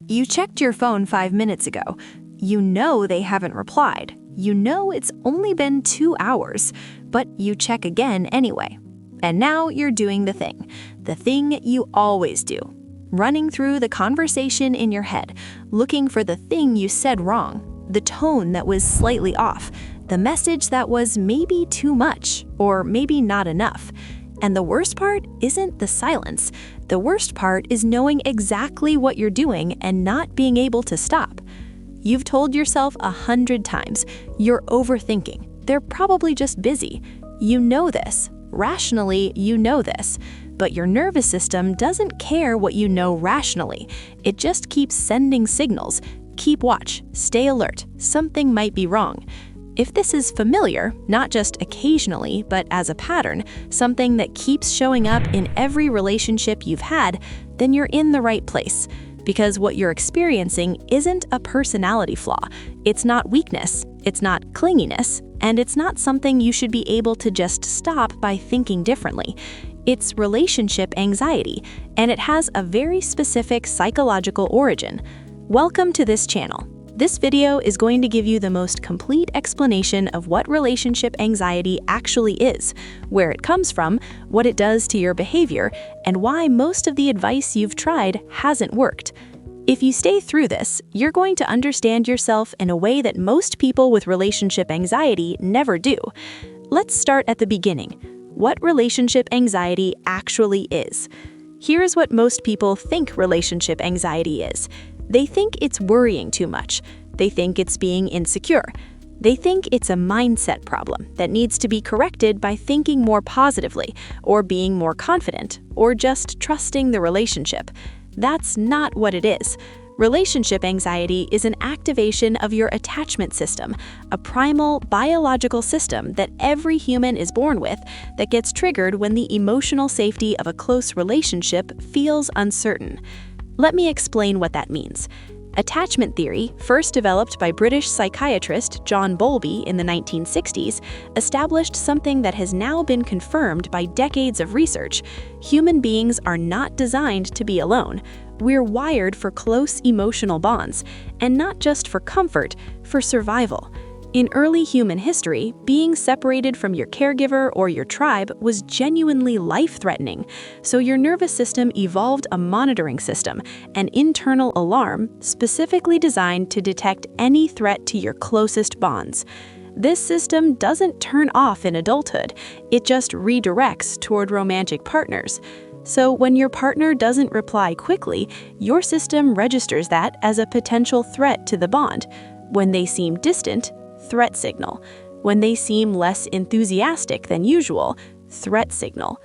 You checked your phone 5 minutes ago. You know they haven't replied. You know it's only been 2 hours, but you check again anyway. And now you're doing the thing you always do. Running through the conversation in your head, looking for the thing you said wrong, the tone that was slightly off, the message that was maybe too much or maybe not enough. And the worst part isn't the silence. The worst part is knowing exactly what you're doing and not being able to stop. You've told yourself 100 times, you're overthinking. They're probably just busy. You know this. Rationally, you know this. But your nervous system doesn't care what you know rationally. It just keeps sending signals. Keep watch. Stay alert. Something might be wrong. If this is familiar, not just occasionally, but as a pattern, something that keeps showing up in every relationship you've had, then you're in the right place. Because what you're experiencing isn't a personality flaw. It's not weakness, it's not clinginess, and it's not something you should be able to just stop by thinking differently. It's relationship anxiety, and it has a very specific psychological origin. Welcome to this channel. This video is going to give you the most complete explanation of what relationship anxiety actually is, where it comes from, what it does to your behavior, and why most of the advice you've tried hasn't worked. If you stay through this, you're going to understand yourself in a way that most people with relationship anxiety never do. Let's start at the beginning. What relationship anxiety actually is. Here's what most people think relationship anxiety is. They think it's worrying too much. They think it's being insecure. They think it's a mindset problem that needs to be corrected by thinking more positively, or being more confident, or just trusting the relationship. That's not what it is. Relationship anxiety is an activation of your attachment system, a primal biological system that every human is born with that gets triggered when the emotional safety of a close relationship feels uncertain. Let me explain what that means. Attachment theory, first developed by British psychiatrist John Bowlby in the 1960s, established something that has now been confirmed by decades of research. Human beings are not designed to be alone. We're wired for close emotional bonds, and not just for comfort, for survival. In early human history, being separated from your caregiver or your tribe was genuinely life-threatening, so your nervous system evolved a monitoring system, an internal alarm specifically designed to detect any threat to your closest bonds. This system doesn't turn off in adulthood, it just redirects toward romantic partners. So when your partner doesn't reply quickly, your system registers that as a potential threat to the bond. When they seem distant, threat signal. When they seem less enthusiastic than usual, threat signal.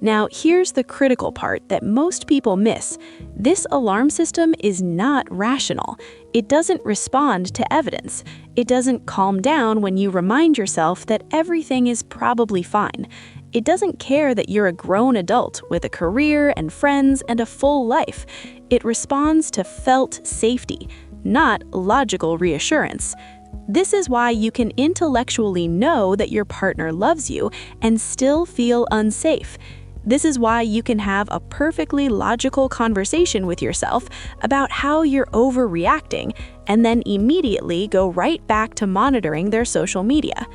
Now, here's the critical part that most people miss. This alarm system is not rational. It doesn't respond to evidence. It doesn't calm down when you remind yourself that everything is probably fine. It doesn't care that you're a grown adult with a career and friends and a full life. It responds to felt safety, not logical reassurance. This is why you can intellectually know that your partner loves you and still feel unsafe. This is why you can have a perfectly logical conversation with yourself about how you're overreacting and then immediately go right back to monitoring their social media.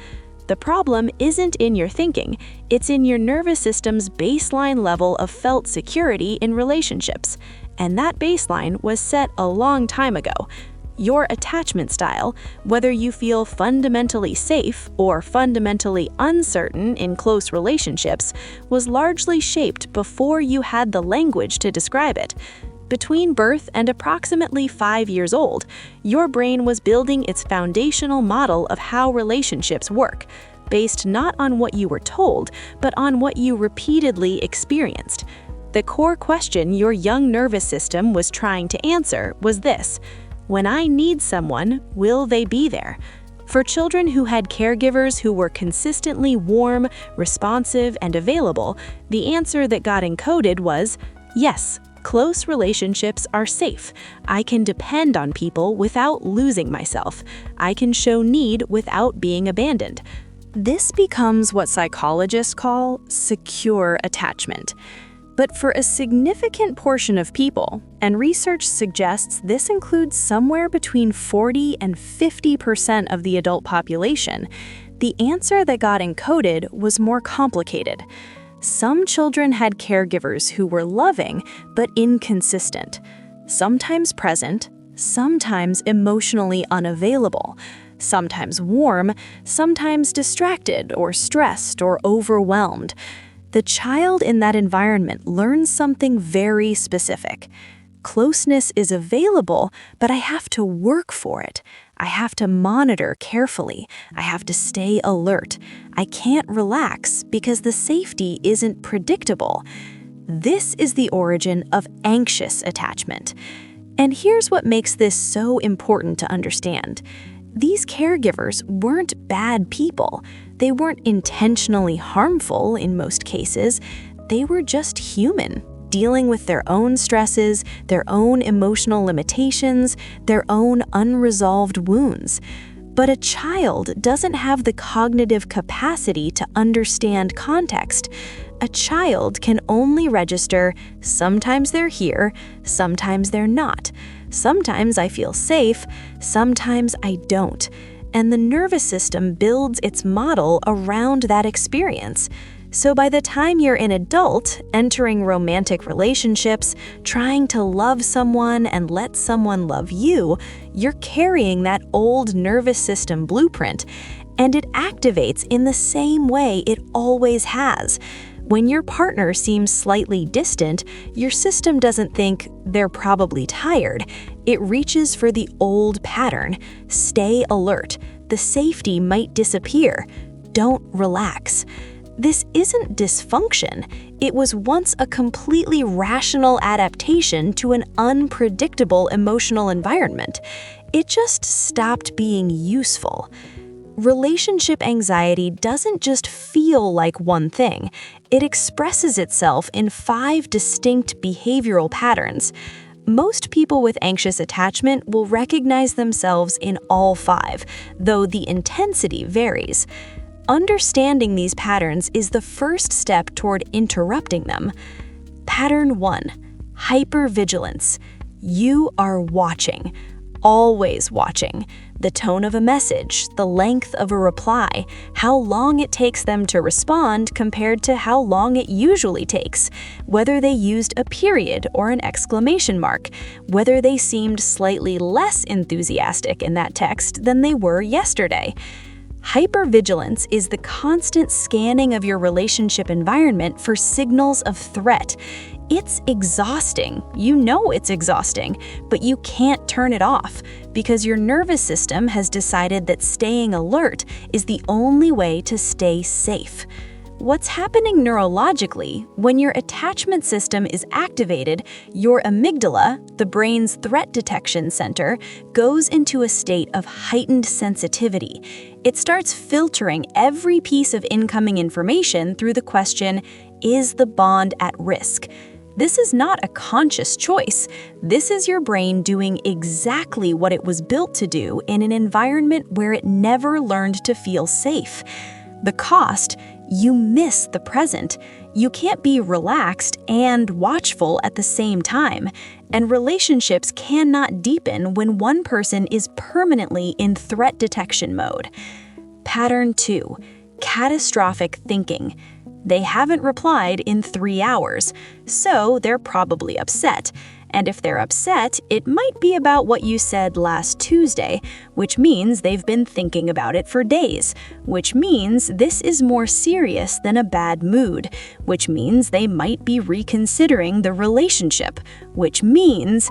The problem isn't in your thinking, it's in your nervous system's baseline level of felt security in relationships. And that baseline was set a long time ago. Your attachment style, whether you feel fundamentally safe or fundamentally uncertain in close relationships, was largely shaped before you had the language to describe it. Between birth and approximately 5 years old, your brain was building its foundational model of how relationships work, based not on what you were told, but on what you repeatedly experienced. The core question your young nervous system was trying to answer was this: when I need someone, will they be there? For children who had caregivers who were consistently warm, responsive, and available, the answer that got encoded was, yes, close relationships are safe. I can depend on people without losing myself. I can show need without being abandoned. This becomes what psychologists call secure attachment. but for a significant portion of people, and research suggests this includes somewhere between 40 and 50% of the adult population, the answer that got encoded was more complicated. Some children had caregivers who were loving but inconsistent, sometimes present, sometimes emotionally unavailable, sometimes warm, sometimes distracted or stressed or overwhelmed. The child in that environment learns something very specific. Closeness is available, but I have to work for it. I have to monitor carefully. I have to stay alert. I can't relax because the safety isn't predictable. This is the origin of anxious attachment. And here's what makes this so important to understand. These caregivers weren't bad people. They weren't intentionally harmful in most cases. They were just human, dealing with their own stresses, their own emotional limitations, their own unresolved wounds. But a child doesn't have the cognitive capacity to understand context. A child can only register, sometimes they're here, sometimes they're not. Sometimes I feel safe, sometimes I don't. And the nervous system builds its model around that experience. So by the time you're an adult, entering romantic relationships, trying to love someone and let someone love you, you're carrying that old nervous system blueprint, and it activates in the same way it always has. When your partner seems slightly distant, your system doesn't think they're probably tired. It reaches for the old pattern. Stay alert. The safety might disappear. Don't relax. This isn't dysfunction. It was once a completely rational adaptation to an unpredictable emotional environment. It just stopped being useful. Relationship anxiety doesn't just feel like one thing. It expresses itself in 5 distinct behavioral patterns. Most people with anxious attachment will recognize themselves in all 5, though the intensity varies. Understanding these patterns is the first step toward interrupting them. Pattern 1, hypervigilance. You are watching, always watching. The tone of a message, the length of a reply, how long it takes them to respond compared to how long it usually takes, whether they used a period or an exclamation mark, whether they seemed slightly less enthusiastic in that text than they were yesterday. Hypervigilance is the constant scanning of your relationship environment for signals of threat. It's exhausting. You know it's exhausting, but you can't turn it off because your nervous system has decided that staying alert is the only way to stay safe. What's happening neurologically, when your attachment system is activated, your amygdala, the brain's threat detection center, goes into a state of heightened sensitivity. It starts filtering every piece of incoming information through the question, is the bond at risk? This is not a conscious choice. This is your brain doing exactly what it was built to do in an environment where it never learned to feel safe. The cost, you miss the present. You can't be relaxed and watchful at the same time, and relationships cannot deepen when one person is permanently in threat detection mode. Pattern 2, catastrophic thinking. They haven't replied in 3 hours, so they're probably upset. And if they're upset, it might be about what you said last Tuesday, which means they've been thinking about it for days, which means this is more serious than a bad mood, which means they might be reconsidering the relationship, which means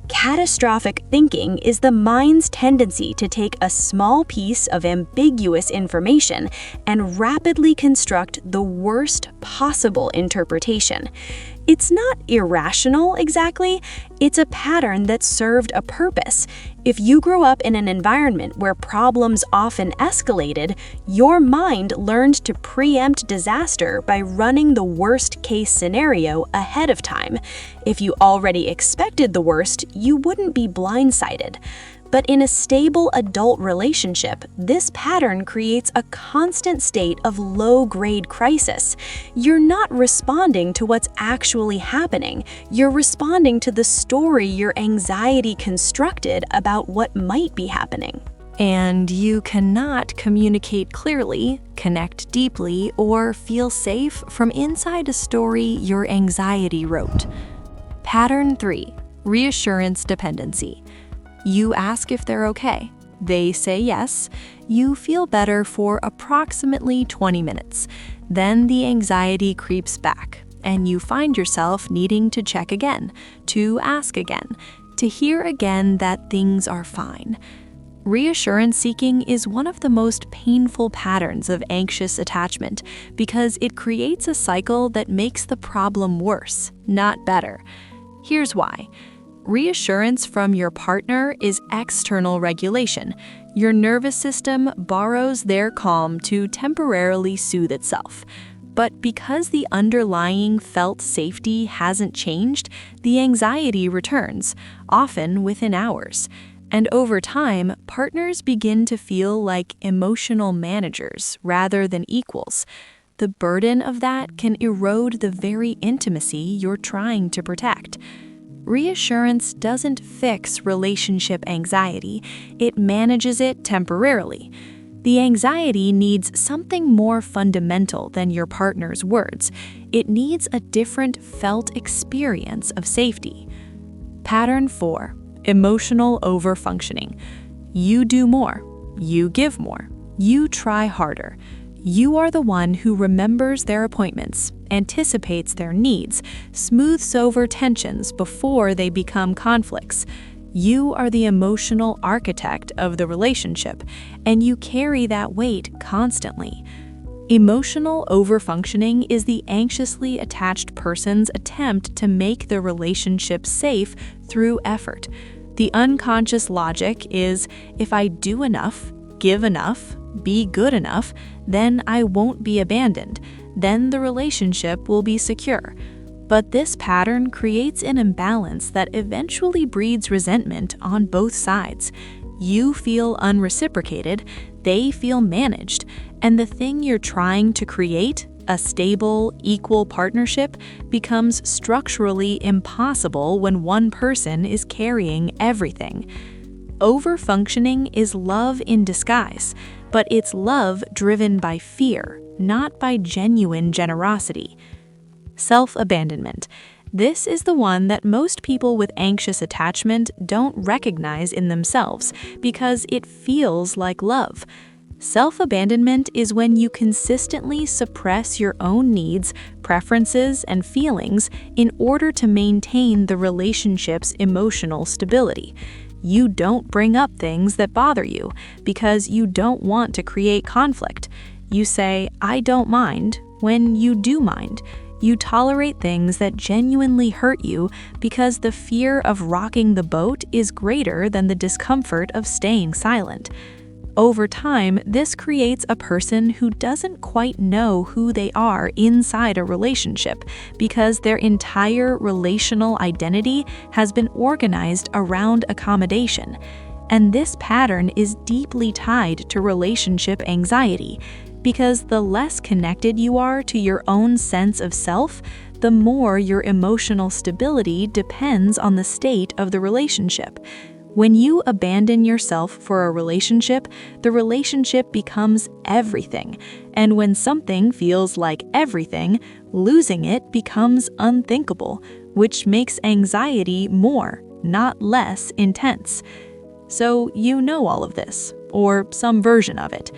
catastrophic thinking is the mind's tendency to take a small piece of ambiguous information and rapidly construct the worst possible interpretation. It's not irrational exactly, it's a pattern that served a purpose. If you grow up in an environment where problems often escalated, your mind learned to preempt disaster by running the worst-case scenario ahead of time. If you already expected the worst, you wouldn't be blindsided. But in a stable adult relationship, this pattern creates a constant state of low-grade crisis. You're not responding to what's actually happening. You're responding to the story your anxiety constructed about what might be happening. And you cannot communicate clearly, connect deeply, or feel safe from inside a story your anxiety wrote. Pattern 3. Reassurance dependency. You ask if they're okay. They say yes. You feel better for approximately 20 minutes. Then the anxiety creeps back, and you find yourself needing to check again, to ask again, to hear again that things are fine. Reassurance seeking is one of the most painful patterns of anxious attachment because it creates a cycle that makes the problem worse, not better. Here's why. Reassurance from your partner is external regulation. Your nervous system borrows their calm to temporarily soothe itself. But because the underlying felt safety hasn't changed, the anxiety returns, often within hours. And over time, partners begin to feel like emotional managers rather than equals. The burden of that can erode the very intimacy you're trying to protect. Reassurance doesn't fix relationship anxiety, it manages it temporarily. The anxiety needs something more fundamental than your partner's words. It needs a different felt experience of safety. Pattern 4. Emotional overfunctioning. You do more. You give more. You try harder. You are the one who remembers their appointments, anticipates their needs, smooths over tensions before they become conflicts. You are the emotional architect of the relationship, and you carry that weight constantly. Emotional overfunctioning is the anxiously attached person's attempt to make the relationship safe through effort. The unconscious logic is, if I do enough, give enough, be good enough, then I won't be abandoned. Then the relationship will be secure. But this pattern creates an imbalance that eventually breeds resentment on both sides. You feel unreciprocated, they feel managed, and the thing you're trying to create, a stable, equal partnership, becomes structurally impossible when one person is carrying everything. Overfunctioning is love in disguise, but it's love driven by fear, not by genuine generosity. Self-abandonment. This is the one that most people with anxious attachment don't recognize in themselves because it feels like love. Self-abandonment is when you consistently suppress your own needs, preferences, and feelings in order to maintain the relationship's emotional stability. You don't bring up things that bother you because you don't want to create conflict. You say, I don't mind, when you do mind. You tolerate things that genuinely hurt you because the fear of rocking the boat is greater than the discomfort of staying silent. Over time, this creates a person who doesn't quite know who they are inside a relationship because their entire relational identity has been organized around accommodation. And this pattern is deeply tied to relationship anxiety because the less connected you are to your own sense of self, the more your emotional stability depends on the state of the relationship. When you abandon yourself for a relationship, the relationship becomes everything. And when something feels like everything, losing it becomes unthinkable, which makes anxiety more, not less intense. So you know all of this, or some version of it.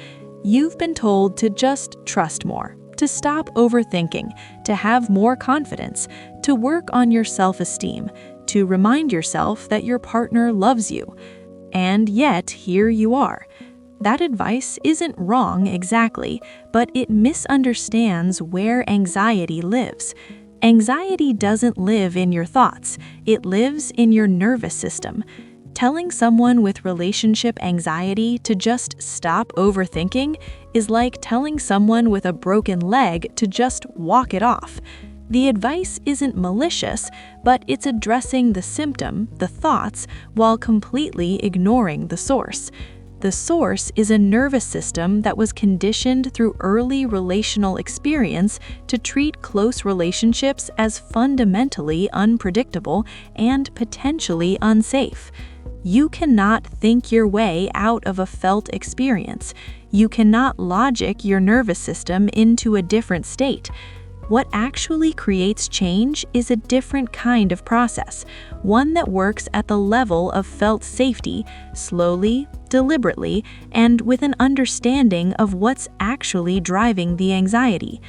You've been told to just trust more, to stop overthinking, to have more confidence, to work on your self-esteem, to remind yourself that your partner loves you. And yet, here you are. That advice isn't wrong exactly, but it misunderstands where anxiety lives. Anxiety doesn't live in your thoughts, it lives in your nervous system. Telling someone with relationship anxiety to just stop overthinking is like telling someone with a broken leg to just walk it off. The advice isn't malicious, but it's addressing the symptom, the thoughts, while completely ignoring the source. The source is a nervous system that was conditioned through early relational experience to treat close relationships as fundamentally unpredictable and potentially unsafe. You cannot think your way out of a felt experience. You cannot logic your nervous system into a different state. What actually creates change is a different kind of process, one that works at the level of felt safety, slowly, deliberately, and with an understanding of what's actually driving the anxiety.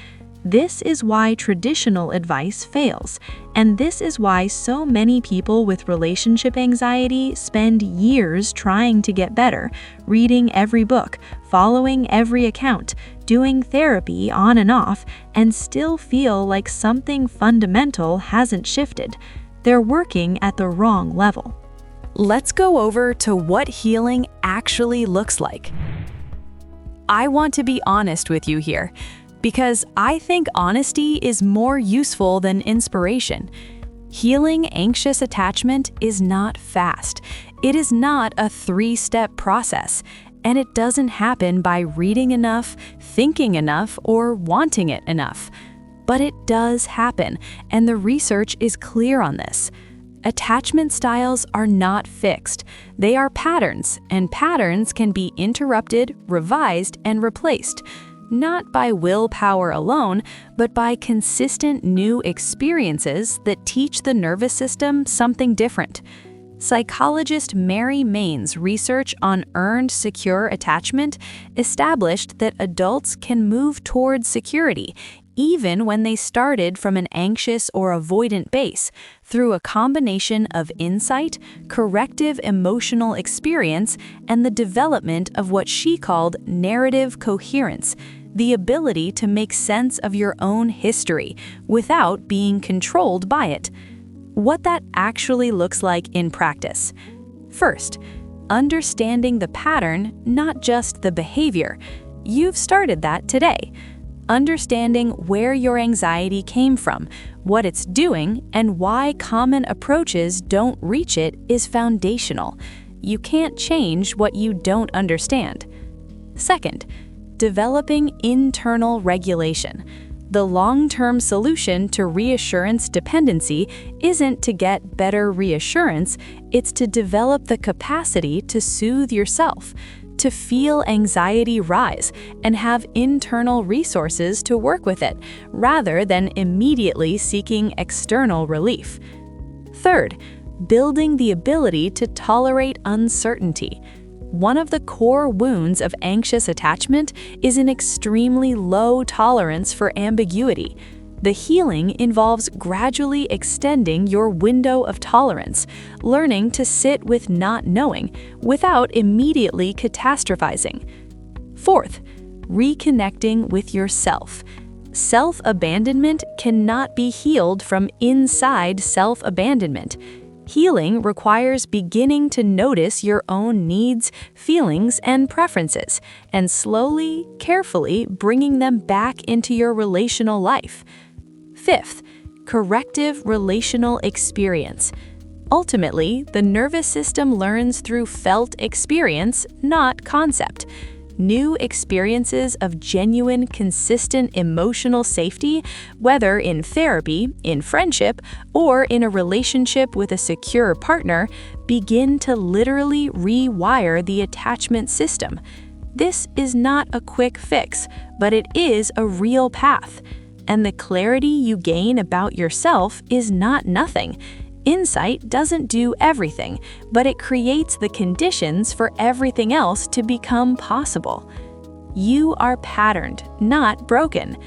This is why traditional advice fails, and this is why so many people with relationship anxiety spend years trying to get better, reading every book, following every account, doing therapy on and off, and still feel like something fundamental hasn't shifted. They're working at the wrong level. Let's go over to what healing actually looks like. I want to be honest with you here, because I think honesty is more useful than inspiration. Healing anxious attachment is not fast. It is not a 3-step process, and it doesn't happen by reading enough, thinking enough, or wanting it enough. But it does happen, and the research is clear on this. Attachment styles are not fixed. They are patterns, and patterns can be interrupted, revised, and replaced. Not by willpower alone, but by consistent new experiences that teach the nervous system something different. Psychologist Mary Main's research on earned secure attachment established that adults can move towards security even when they started from an anxious or avoidant base, through a combination of insight, corrective emotional experience, and the development of what she called narrative coherence, the ability to make sense of your own history without being controlled by it. What that actually looks like in practice. First, understanding the pattern, not just the behavior. You've started that today. Understanding where your anxiety came from, what it's doing, and why common approaches don't reach it is foundational. You can't change what you don't understand. Second, developing internal regulation. The long-term solution to reassurance dependency isn't to get better reassurance, it's to develop the capacity to soothe yourself, to feel anxiety rise and have internal resources to work with it, rather than immediately seeking external relief. Third, building the ability to tolerate uncertainty. One of the core wounds of anxious attachment is an extremely low tolerance for ambiguity. The healing involves gradually extending your window of tolerance, learning to sit with not knowing without immediately catastrophizing. Fourth, reconnecting with yourself. Self-abandonment cannot be healed from inside self-abandonment. Healing requires beginning to notice your own needs, feelings, and preferences, and slowly, carefully bringing them back into your relational life. Fifth, corrective relational experience. Ultimately, the nervous system learns through felt experience, not concept. New experiences of genuine, consistent emotional safety, whether in therapy, in friendship, or in a relationship with a secure partner, begin to literally rewire the attachment system. This is not a quick fix, but it is a real path. And the clarity you gain about yourself is not nothing. Insight doesn't do everything, but it creates the conditions for everything else to become possible. You are patterned, not broken.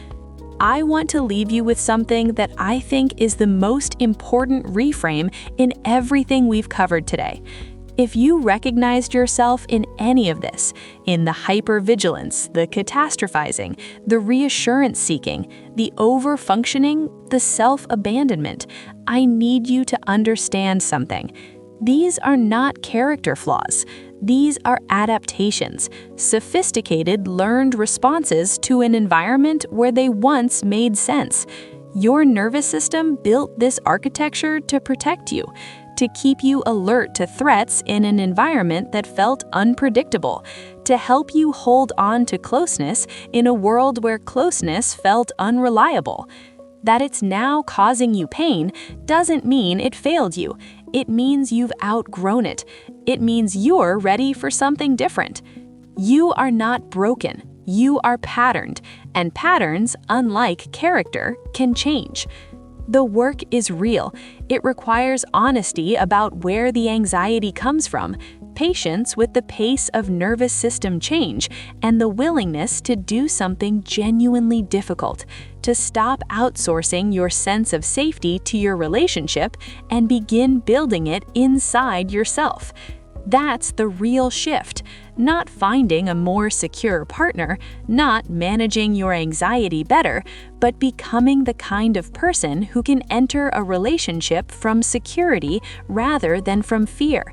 I want to leave you with something that I think is the most important reframe in everything we've covered today. If you recognized yourself in any of this, in the hypervigilance, the catastrophizing, the reassurance seeking, the overfunctioning, the self-abandonment, I need you to understand something. These are not character flaws. These are adaptations, sophisticated learned responses to an environment where they once made sense. Your nervous system built this architecture to protect you, to keep you alert to threats in an environment that felt unpredictable, to help you hold on to closeness in a world where closeness felt unreliable. That it's now causing you pain doesn't mean it failed you. It means you've outgrown it. It means you're ready for something different. You are not broken. You are patterned, and patterns, unlike character, can change. The work is real. It requires honesty about where the anxiety comes from, patience with the pace of nervous system change, and the willingness to do something genuinely difficult, to stop outsourcing your sense of safety to your relationship and begin building it inside yourself. That's the real shift, not finding a more secure partner, not managing your anxiety better, but becoming the kind of person who can enter a relationship from security rather than from fear.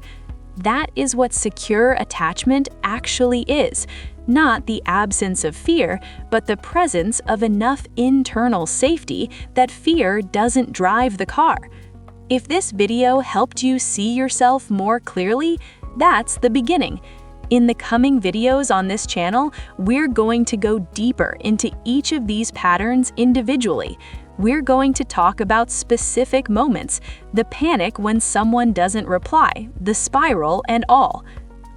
That is what secure attachment actually is, not the absence of fear, but the presence of enough internal safety that fear doesn't drive the car. If this video helped you see yourself more clearly, that's the beginning. In the coming videos on this channel, we're going to go deeper into each of these patterns individually. We're going to talk about specific moments, the panic when someone doesn't reply, the spiral, and all.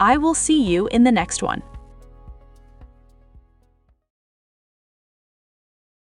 I will see you in the next one.